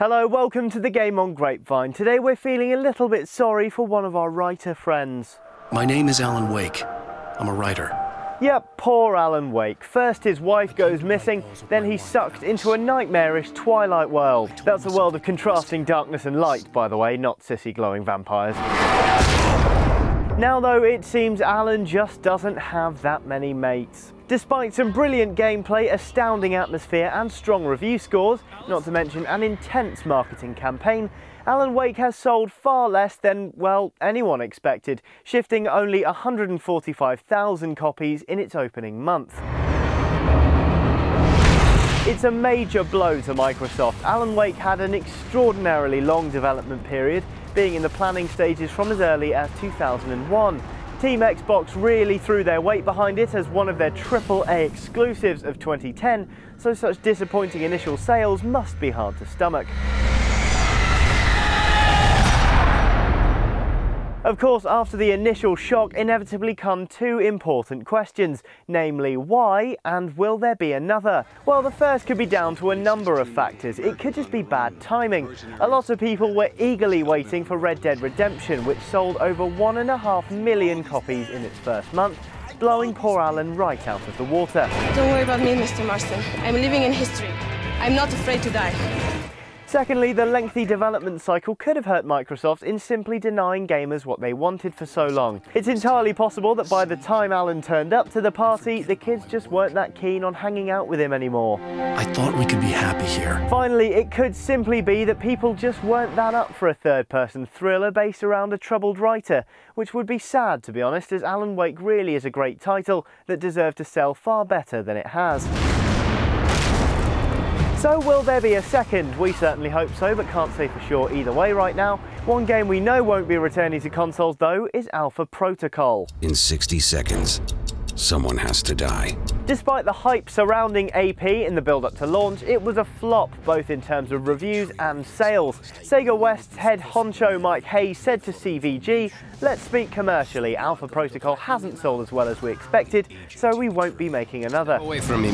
Hello, welcome to the Game on Grapevine. Today we're feeling a little bit sorry for one of our writer friends. My name is Alan Wake. I'm a writer. Yep, poor Alan Wake. First his wife goes missing, then he's sucked into a nightmarish twilight world. That's a world of contrasting darkness and light, by the way, not sissy glowing vampires. Now though, it seems Alan just doesn't have that many mates. Despite some brilliant gameplay, astounding atmosphere and strong review scores, not to mention an intense marketing campaign, Alan Wake has sold far less than, well, anyone expected, shifting only 145,000 copies in its opening month. It's a major blow to Microsoft. Alan Wake had an extraordinarily long development period, being in the planning stages from as early as 2001. Team Xbox really threw their weight behind it as one of their AAA exclusives of 2010, so such disappointing initial sales must be hard to stomach. Of course, after the initial shock inevitably come two important questions, namely why and will there be another? Well, the first could be down to a number of factors. It could just be bad timing. A lot of people were eagerly waiting for Red Dead Redemption, which sold over 1.5 million copies in its first month, blowing poor Alan right out of the water. Don't worry about me, Mr. Marston. I'm living in history. I'm not afraid to die. Secondly, the lengthy development cycle could have hurt Microsoft in simply denying gamers what they wanted for so long. It's entirely possible that by the time Alan turned up to the party, the kids just weren't that keen on hanging out with him anymore. I thought we could be happy here. Finally, it could simply be that people just weren't that up for a third-person thriller based around a troubled writer, which would be sad, to be honest, as Alan Wake really is a great title that deserved to sell far better than it has. So will there be a second? We certainly hope so, but can't say for sure either way right now. One game we know won't be returning to consoles though is Alpha Protocol. In 60 seconds, someone has to die. Despite the hype surrounding AP in the build-up to launch, it was a flop both in terms of reviews and sales. Sega West's head honcho Mike Hayes said to CVG, "Let's speak commercially, Alpha Protocol hasn't sold as well as we expected, so we won't be making another." Away from me.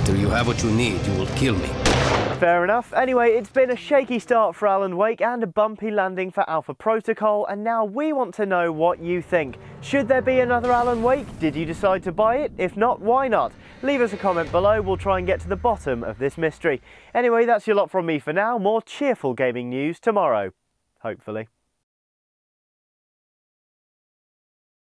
After you have what you need, you will kill me. Fair enough. Anyway, it's been a shaky start for Alan Wake and a bumpy landing for Alpha Protocol, and now we want to know what you think. Should there be another Alan Wake? Did you decide to buy it? If not, why not? Leave us a comment below, we'll try and get to the bottom of this mystery. Anyway, that's your lot from me for now. More cheerful gaming news tomorrow, hopefully.